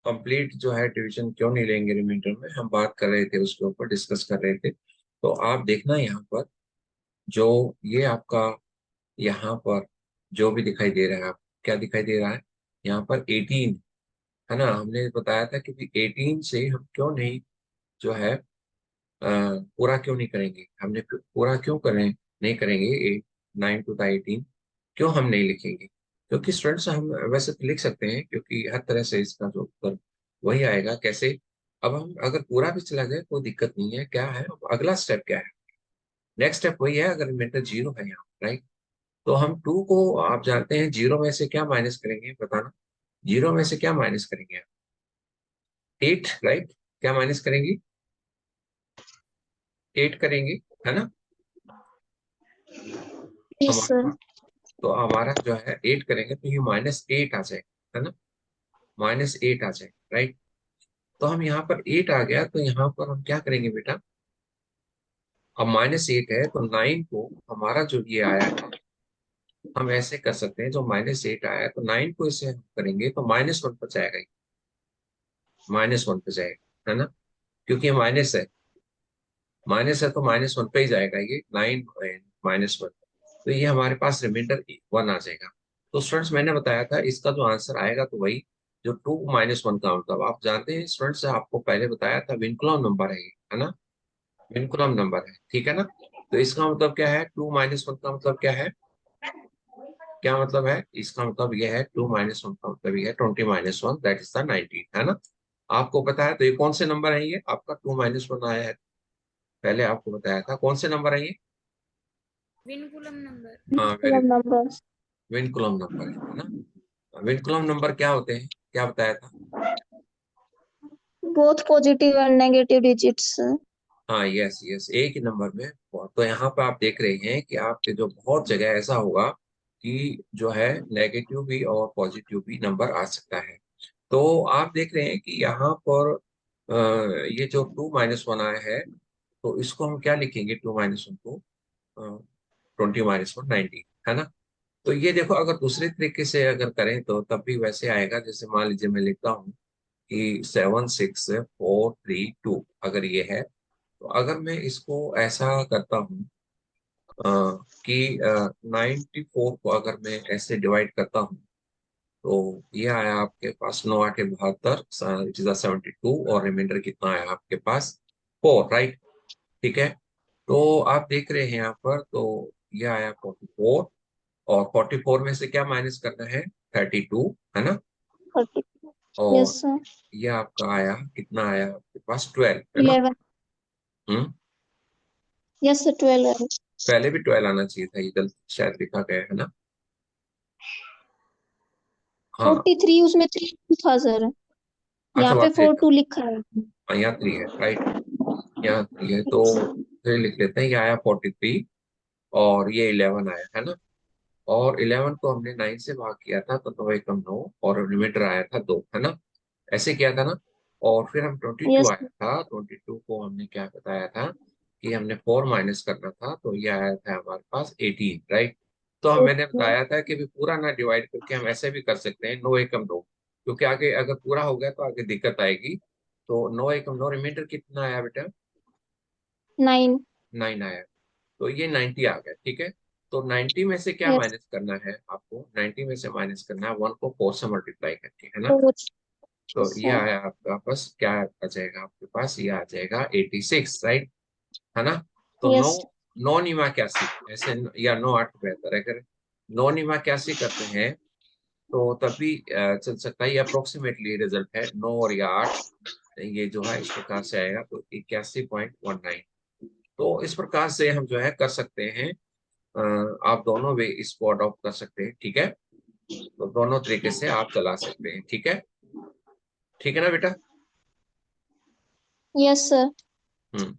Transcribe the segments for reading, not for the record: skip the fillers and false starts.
Complete जो है division क्यों नहीं लेंगे रिमाइंडर में, हम बात कर रहे थे उसके ऊपर, डिस्कस कर रहे थे। तो आप देखना यहाँ पर जो ये आपका यहाँ पर जो भी दिखाई दे रहा है, आप क्या दिखाई दे रहा है यहाँ पर 18, है ना। हमने बताया था कि 18 से हम क्यों नहीं जो है पूरा क्यों नहीं करेंगे, हमने पूरा क्यों करें नहीं करेंगे 9 to 18, क्यों हम नहीं लिखेंगे? क्योंकि स्टूडेंट्स हम वैसे तो लिख सकते हैं, क्योंकि हर तरह से इसका जो उत्तर वही आएगा। कैसे? अब हम अगर पूरा भी चला जाए कोई दिक्कत नहीं है, क्या है अब अगला स्टेप क्या है? नेक्स्ट स्टेप वही है, अगर रिमाइंडर जीरो है यहाँ, राइट। तो हम टू को आप जानते हैं जीरो में से क्या माइनस करेंगे, बताना। जीरो में से क्या माइनस करेंगे आप? 8, राइट। क्या माइनस करेंगे? 8 करेंगे, है ना। Yes sir. हमारा तो हमारा जो है 8 करेंगे तो ये -8 आ जाएगा, है ना। -8 आ जाएगा, राइट। तो हम यहाँ पर 8 आ गया, तो यहाँ पर हम क्या करेंगे बेटा? अब -8 है तो 9 को, हमारा जो ये आया है, हम ऐसे कर सकते हैं, जो -8 आया है तो 9 को इसे हम करेंगे तो -1 पर जाएगा, -1 पे जाएगा, है ना। क्योंकि ये माइनस है, माइनस है तो -1 पे ही जाएगा ये 9 -1। तो ये हमारे पास रिमाइंडर 1 आ जाएगा। तो स्टूडेंट्स मैंने बताया था इसका जो आंसर आएगा तो वही, जो 2 - 1 का मतलब आप जानते हैं स्टूडेंट्स, आपको पहले बताया था विनकुलम नंबर है ये, है ना। विनकुलम नंबर है, ठीक है ना। तो इसका मतलब क्या है? 2 - 1 का मतलब क्या है? क्या मतलब है इसका? मतलब ये है 2 - 1 का मतलब ये है 20 - 1, दैट इज द 19, है ना। आपको पता है तो ये कौन से नंबर है? ये आपका 2 - 1 आया है, पहले आपको बताया था कौन से नंबर है ये। Vinculum number. हाँ, very good. Number. Vinculum number है ना। विनकुलम नंबर क्या होते हैं, क्या बताया था? Both positive and negative digits. हाँ, यस यस, एक ही नंबर में। तो यहाँ पे आप देख रहे हैं कि आपके जो बहुत जगह ऐसा होगा कि जो है नेगेटिव भी और पॉजिटिव भी नंबर आ सकता है। तो आप देख रहे हैं कि यहाँ पर ये जो 2 - 1 आया है, तो इसको हम क्या लिखेंगे? 2 - 1 को 20 - 1 19, है ना। तो ये देखो, अगर दूसरे तरीके से अगर करें तो तब भी वैसे आएगा। जैसे मान लीजिए मैं लिखता हूँ कि 7 6 4 3 2, अगर ये है, तो अगर मैं इसको ऐसा करता हूँ कि 94 को अगर मैं ऐसे डिवाइड करता हूँ, तो ये आया आपके पास 9 8 72, इट इज 72, और रिमाइंडर कितना आया आपके पास? 4, राइट। ठीक है। तो आप देख रहे हैं यहाँ पर, तो ये आया 44, और 44 में से क्या माइनस करना है? 32, है ना। 30। और यस सर। ये आपका आया, कितना आया आपके पास? 12, है ना। 11। हम्म। Yes sir 12। पहले भी 12 आना चाहिए था, ये गलती शायद लिखा गया है ना। हाँ। 43 उसमें 3 था सर। अच्छा, यहाँ पे वहां 42 लिखा है। यहाँ 3 है, राइट। यहाँ 3 है तो 3 लिख लेते हैं। ये आया 43, और ये 11 आया, है ना। और 11 को हमने 9 से भाग किया था तो 9 एकम 9, और रिमाइंडर आया था 2, है ना। ऐसे किया था ना। और फिर हम 22 यस। आया था, 22 को हमने क्या बताया था कि हमने 4 माइनस करना था, तो ये आया था हमारे पास 18, राइट। तो मैंने बताया था कि भी पूरा ना डिवाइड करके हम ऐसे भी कर सकते हैं 9 एकम 9, क्योंकि आगे अगर पूरा हो गया तो आगे दिक्कत आएगी। तो 9 एकम 9, रिमाइंडर कितना आया बेटा? 9। 9 आया। तो ये 90 आ गया, ठीक है। तो 90 में से क्या यस। माइनस करना है आपको? 90 में से माइनस करना है 1 को 4 से मल्टीप्लाई करके, है ना। 4। तो ये सर। आया आपका पास, क्या आ जाएगा आपके पास? ये आ जाएगा 86, राइट, है ना। तो नौ, यस। 9 9 81 ऐसे, या 9 8 बेहतर है। अगर 9 9 81 करते हैं तो तब भी चल सकता है। ये अप्रोक्सीमेटली रिजल्ट है, 9 और या 8, ये जो है इस प्रकार से आएगा, तो 81.19। तो इस प्रकार से हम जो है कर सकते हैं। आप दोनों वे इसको अडॉप्ट कर सकते हैं, ठीक है। तो दोनों तरीके से आप चला सकते हैं, ठीक है। ठीक है ना बेटा। Yes sir. हम्म।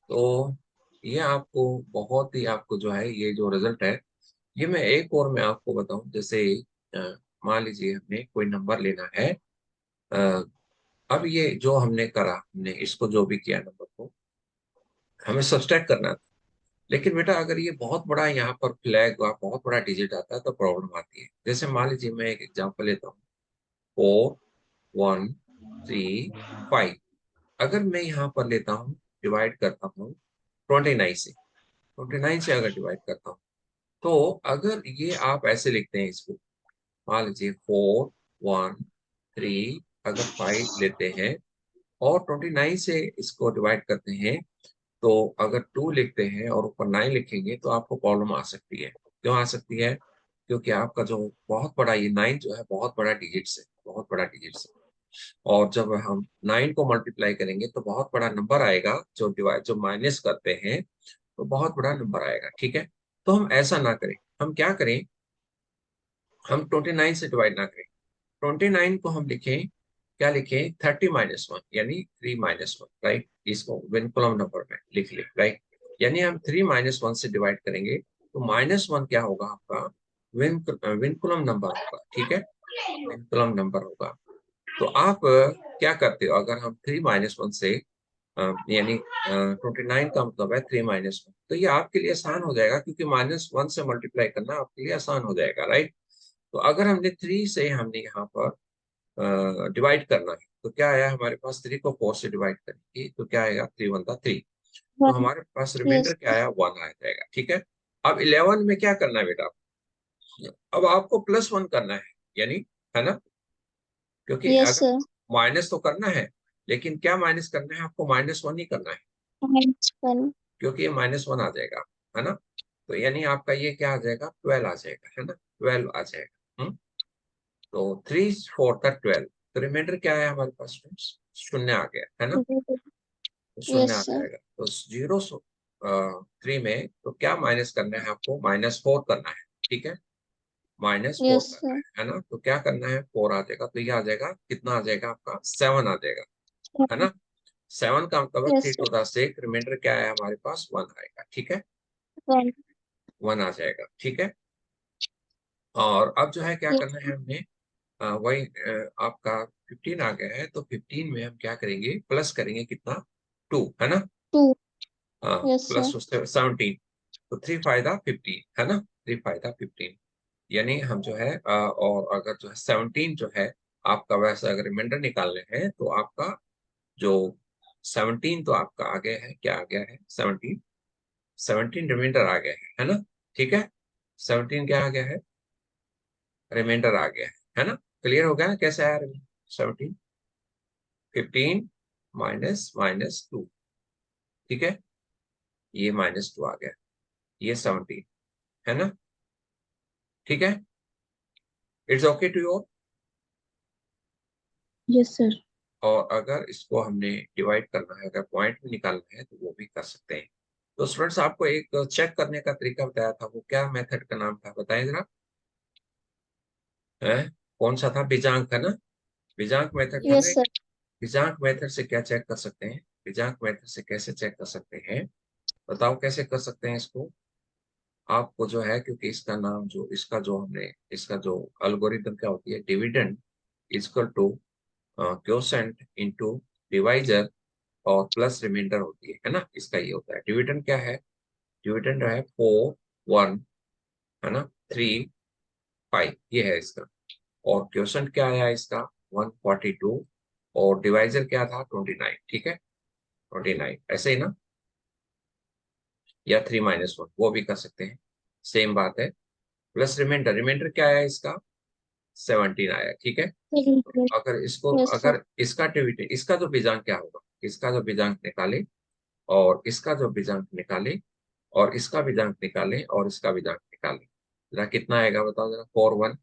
तो ये आपको बहुत ही, आपको जो है ये जो रिजल्ट है, ये मैं एक और मैं आपको बताऊं। जैसे अ, मान लीजिए हमने कोई नंबर लेना है। अ, अब ये जो हमने करा, हमने इसको जो भी किया नंबर को, हमें सब्सट्रैक्ट करना था। लेकिन बेटा अगर ये बहुत बड़ा यहाँ पर फ्लैग और बहुत बड़ा डिजिट आता है तो प्रॉब्लम आती है। जैसे मान लीजिए मैं एक एग्जांपल लेता हूँ, 4 1 3, 5। अगर मैं यहाँ पर लेता हूँ, डिवाइड करता हूँ 29 से, 29 से अगर डिवाइड करता हूँ, तो अगर ये आप ऐसे लिखते हैं इसको, मान लीजिए 4, 1, 3, अगर 5 लेते हैं और 29 से इसको डिवाइड करते हैं, तो अगर 2 लिखते हैं और ऊपर 9 लिखेंगे तो आपको प्रॉब्लम आ सकती है। क्यों आ सकती है? क्योंकि आपका जो बहुत बड़ा ये 9 जो है बहुत बड़ा डिजिट्स है, बहुत बड़ा डिजिट्स है। और जब हम 9 को मल्टीप्लाई करेंगे तो बहुत बड़ा नंबर आएगा, जो डिवाइड जो माइनस करते हैं तो बहुत बड़ा नंबर आएगा। ठीक है, तो हम ऐसा ना करें। हम क्या करें, हम 29 से डिवाइड ना करें, 29 को हम लिखें, क्या लिखें, 30-1 यानी 3-1, राइट। इसको विनकुलम नंबर में लिख ले, राइट। यानी हम 3-1 से डिवाइड करेंगे तो -1 क्या होगा आपका, विनकुलम नंबर होगा। ठीक है, विनकुलम नंबर होगा। तो आप क्या करते हो, अगर हम 3-1 से यानी 29 का मतलब है 3-1, तो ये आपके लिए आसान हो जाएगा, क्योंकि -1 से मल्टीप्लाई करना आपके लिए आसान हो जाएगा, राइट। तो अगर हमने 3 से हमने यहाँ पर डिवाइड करना है, तो क्या आया हमारे पास, 3 को 4 से डिवाइड करेंगे तो क्या आएगा, 3 × 1 = 3। तो 1, हमारे पास रिमाइंडर yes, क्या आया, 1 आ जाएगा। ठीक है, अब 11 में क्या करना है बेटा, अब आपको +1 करना है, यानी, है ना, क्योंकि yes, अगर sir. माइनस तो करना है, लेकिन क्या माइनस करना है आपको, -1 ही करना है, -1, क्योंकि ये -1 आ जाएगा, है ना। तो यानी आपका ये क्या आ जाएगा, 12 आ जाएगा, है ना, 12 आ जाएगा। तो 3 4 का 12, तो रिमाइंडर क्या है हमारे पास फ्रेंड्स, शून्य आ गया, है ना। तो शून्य आ yes, sir. जाएगा, तो 0 3 में तो क्या माइनस करना है आपको, -4 करना है। ठीक है, -4 Yes, करना sir. है ना। तो क्या करना है, 4 आ जाएगा, तो ये आ जाएगा, कितना आ जाएगा आपका, 7 आ जाएगा, है ना। 7 का मतलब है 3 Yes, sir. to the 6, reminder क्या है हमारे पास, 1 आएगा। ठीक है, 1, 1 आ जाएगा। ठीक है, और अब जो है क्या yes, करना है हमने, वही आपका 15 आ गया है, तो 15 में हम क्या करेंगे, प्लस करेंगे कितना, 2, है ना। 2, हाँ, yes, sir. प्लस उससे 17, तो 3 5 15, है ना, 3 5 15। यानी हम जो है और अगर जो है 17 जो है आपका, वैसे अगर रिमाइंडर निकालने हैं तो आपका जो 17 तो आपका आ गया है, क्या आ गया है, 17, 17 रिमाइंडर आ गया है ना। ठीक है, 17 क्या आ गया है, रिमाइंडर आ गया है ना। क्लियर हो गया ना कैसे आया, 17, 15 -2, ठीक है, ये -2 आ गया, ये 17, है ना। ठीक है, it's okay to you. Yes, sir. और अगर इसको हमने डिवाइड करना है, अगर पॉइंट में निकालना है तो वो भी कर सकते हैं। तो स्टूडेंट्स, आपको एक चेक करने का तरीका बताया था, वो क्या मेथड का नाम था, बताएं जरा। है, कौन सा था, बीजांक, है ना, बीजांक मेथड था ना। Yes, sir. बीजांक मेथड से क्या चेक कर सकते हैं, बीजांक मेथड से कैसे चेक कर सकते हैं, बताओ कैसे कर सकते हैं इसको। आपको जो है, क्योंकि इसका नाम जो इसका जो हमने इसका जो एल्गोरिथम क्या होती है, dividend equal to quotient into divisor और प्लस रिमाइंडर होती है ना। इसका ये होता है, डिविडेंड क्या है, डिविडेंड है 4, 1, है ना, 3, 5, ये है इसका। और क्वोशेंट क्या आया इसका, 142, और डिवाइजर क्या था, 29। ठीक है, 29 ऐसे ही ना, या 3-1 वो भी कर सकते हैं, सेम बात है। प्लस रिमाइंडर, रिमाइंडर क्या आया इसका, 17 आया। ठीक है, अगर इसको, Yes, sir. अगर इसका डिविडेंड, इसका जो बीजांक क्या होगा, इसका जो बीजांक निकाले और इसका जो बीजांक निकाले और इसका बीजांक निकाले और इसका बीजांक निकाले, जरा कितना आएगा बताओ जरा, 4-1।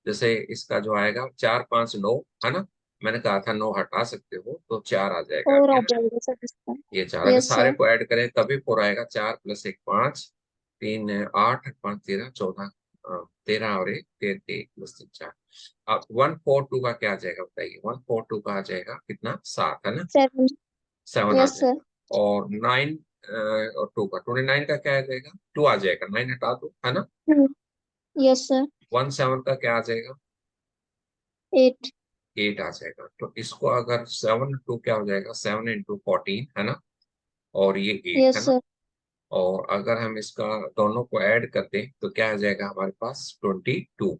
जैसे इसका जो आएगा 4-5-9, है ना, मैंने कहा था 9 हटा सकते हो तो 4 आ जाएगा, 4 है आ ना। जाएगा सर इसका. ये 4 अगर Yes, सारे sir. को ऐड करें तभी 4 आएगा, 4 + 1 5, 3 8 5 13 14, 13 और 1 13, 1 + 3 4। अब 142 का क्या आ जाएगा बताइए, 142 का आ जाएगा कितना, 7, है ना, 7. 7 आ Yes, sir. जाएगा। और 9 और 2 का, 29 का क्या आ जाएगा, 2 आ जाएगा, 9 हटा दो, है ना। Hmm. Yes, sir. 17 का क्या आ जाएगा, 8. 8 आ जाएगा। तो इसको अगर 7 2 क्या हो जाएगा, 7 × 14, है ना, और ये 8, है Yes, ना। sir. और अगर हम इसका दोनों को ऐड करते हैं तो क्या आ जाएगा हमारे पास, 22।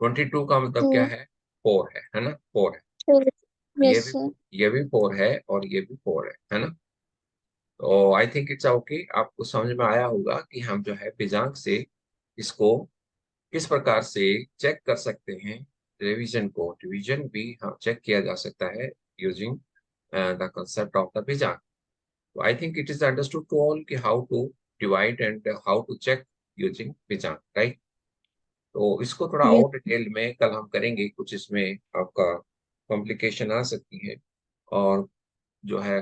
22 का मतलब क्या 2. है, 4 है ना, 4 है। 4. ये Yes, भी sir. ये भी 4 है और ये भी 4 है ना। तो आई थिंक इट्स ओके, आपको समझ में आया होगा कि हम जो है बीजांक से इसको किस प्रकार से चेक कर सकते हैं। रिवीजन को डिवीजन भी हम चेक किया जा सकता है using the concept of the बीजांक। तो I think it is understood to all कि how to divide and how to check using बीजांक, राइट। तो इसको थोड़ा Yes. और डिटेल में कल हम करेंगे, कुछ इसमें आपका कॉम्प्लिकेशन आ सकती है, और जो है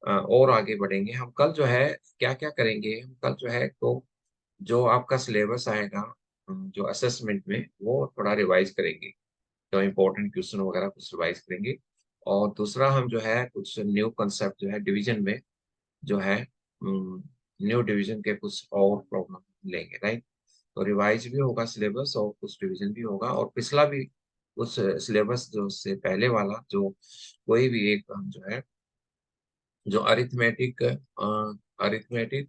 और आगे बढ़ेंगे हम। कल जो है क्या क्या करेंगे हम कल जो है, तो जो आपका सिलेबस आएगा जो असेसमेंट में, वो थोड़ा रिवाइज करेंगे, जो इम्पोर्टेंट क्वेश्चन वगैरह कुछ रिवाइज करेंगे। और दूसरा हम जो है कुछ न्यू कंसेप्ट जो है डिवीजन में, जो है न्यू डिवीजन के कुछ और प्रॉब्लम लेंगे, राइट। तो रिवाइज भी होगा सिलेबस और कुछ रिवीजन भी होगा, और पिछला भी कुछ सिलेबस जो से पहले वाला, जो कोई भी एक हम जो है, जो अरिथमेटिक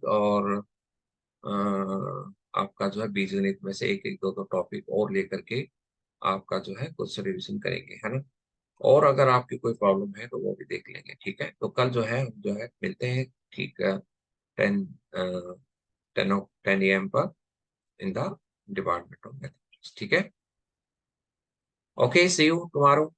और आपका जो है बीजगणित में से एक एक दो दो टॉपिक और लेकर के आपका जो है कुछ रिवीजन करेंगे, है ना। और अगर आपकी कोई प्रॉब्लम है तो वो भी देख लेंगे, ठीक है। तो कल जो है हम जो है मिलते हैं, ठीक है, 10 10 AM पर in the department of mathematics, ठीक है। Okay, see you tomorrow.